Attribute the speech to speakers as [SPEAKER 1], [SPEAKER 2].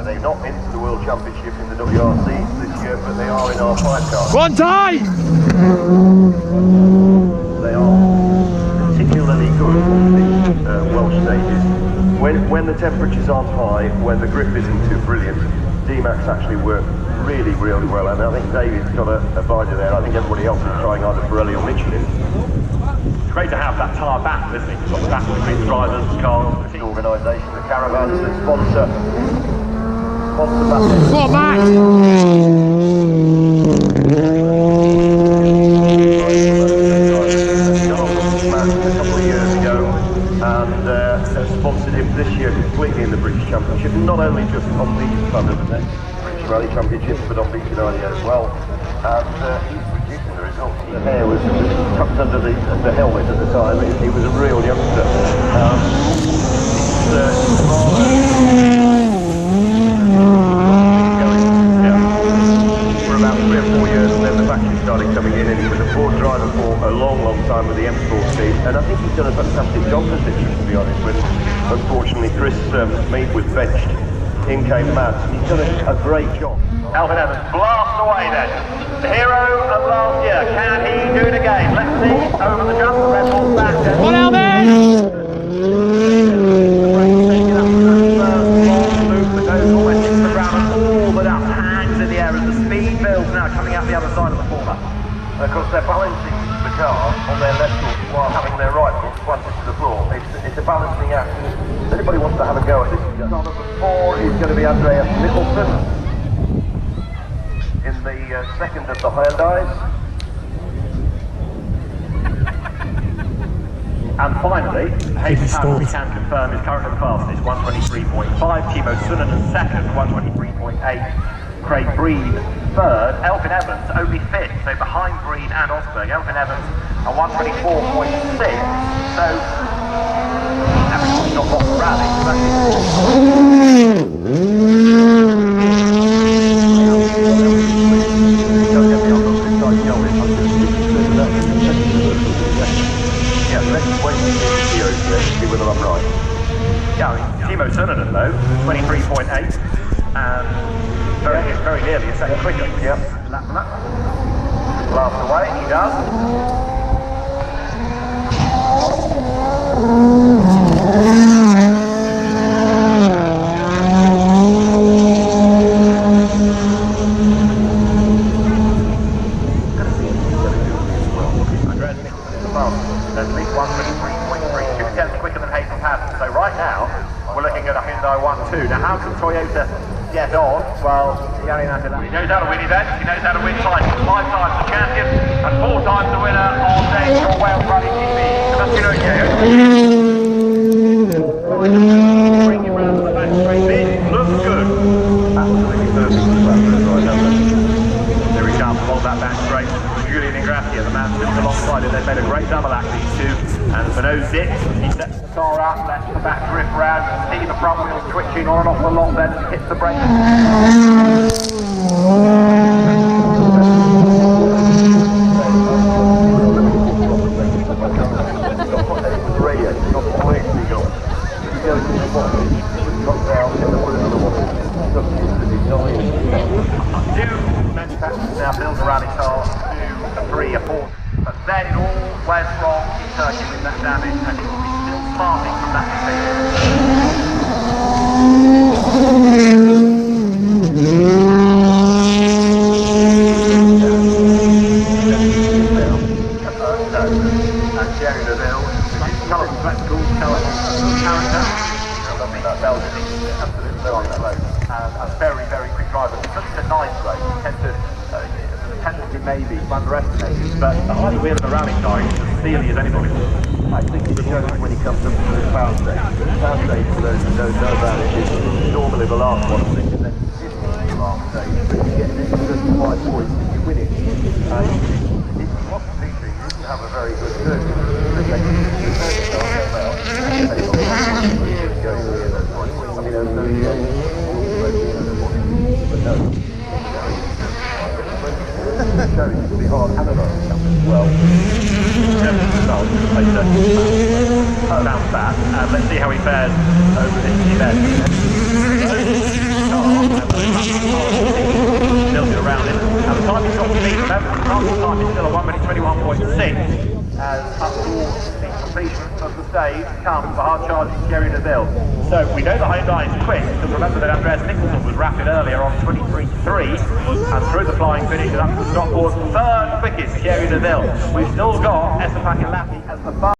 [SPEAKER 1] They're not into the World Championship in the WRC this year, but they are in our 5 car.
[SPEAKER 2] One tie!
[SPEAKER 1] They are particularly good on the Welsh stages. When the temperatures aren't high, when the grip isn't too brilliant, D-Max actually work really well, and I think David's got a binder there. I think everybody else is trying either Pirelli or Michelin.
[SPEAKER 3] It's great to have that tyre battle, isn't it? You've got the battle between the drivers, the cars,
[SPEAKER 1] The organisation, the caravans that sponsor that.
[SPEAKER 2] Go on, Max!
[SPEAKER 1] A couple of years ago, and sponsored him this year completely in the British Championship, not only just on these kind of British Rally Championships, but on Beacon as well. And he's producing the results. The hair was tucked under the helmet at the time. He was a real youngster. For about 3 or 4 years, and then the factory started coming in, and he was a Ford driver for a long time with the M-Sport team, and I think he's done a fantastic job for Citroën, to be honest. When unfortunately Chris Mead was benched, in came Matt. He's done a great job.
[SPEAKER 3] Alvin Evans blast away then. The hero of last year, can he do it again? Let's see, over the jump, the Red Bull's back then.
[SPEAKER 2] One Alvin!
[SPEAKER 3] The other side of the former.
[SPEAKER 1] Of course, they're balancing the car on their left foot while having their right foot planted to the floor. It's a balancing act. If anybody wants to have a go at this, number 4 is going to be Andreas Nicholson in the second of the Hyundais.
[SPEAKER 3] And finally, Hayden Paddle, we can confirm, is currently the fastest, 123.5. Timo Sunninen second, 123.8. Craig Breen third, Elfyn Evans only 5th, so behind Breen and Osberg. Elfyn Evans at 124.6, so average not lost the rally.
[SPEAKER 1] Yeah, let's wait and see whether I'm right.
[SPEAKER 3] Yeah, Timo Sunninen though, 23.8, and very nearly a second quicker.
[SPEAKER 1] Yep.
[SPEAKER 3] Blast away, he does. Andreas Nicholson is the fastest, at least 123.3, 2 tenths quicker than Hayden Paddle. So right now, we're looking at a Hyundai 1-2. Now how can Toyota get on? Well, he knows how to win events, he knows how to win titles. 5 times the champion and 4 times the winner of the Wales Rally TV. Sebastian Ogier. Bring you round to the back straight in. Looks good.
[SPEAKER 1] Absolutely perfect.
[SPEAKER 3] There he comes along that back straight. Julian Ingrassia, the man sitting alongside him. They've made a great double act, these two. And for no zip, he sets the car up, lets the back drift round, see the front wheels twitching on and off a lot, then hits the brake. Two manufacturers now build a rally car, 2, a 3, a 4. But then it all went wrong in Turkey with that damage, and it will be still smarting from that mistake. And Jerry Laville, colourful spectacles, colourful character. Lovely that Belgian, absolutely no on that road. And a very quick driver. Because it's a nice road, you tend to tendency maybe underestimated, but the high wheel of a rally car is as steely as anybody.
[SPEAKER 1] I think it shows when he comes up to the power stage. The power stage, for those who don't know about it, is normally the last one, and then the last stage. But you get an extra 5 points if you win it. It's possibly you can have a very good turn. I mean, there's no but no. It's really hard analyse as well.
[SPEAKER 3] Bounce back, and let's see how he fares over this event. Marshall time is still a 1 minute 21.6. As up towards the completion of the stage comes the hard charging Thierry Neuville. So we know the Hyundai is quick, because remember that Andreas Nicholson was rapid earlier on 23.3, and through the flying finish and up to the stopboard, third quickest Thierry Neuville. We've still got Esteban Ilati as the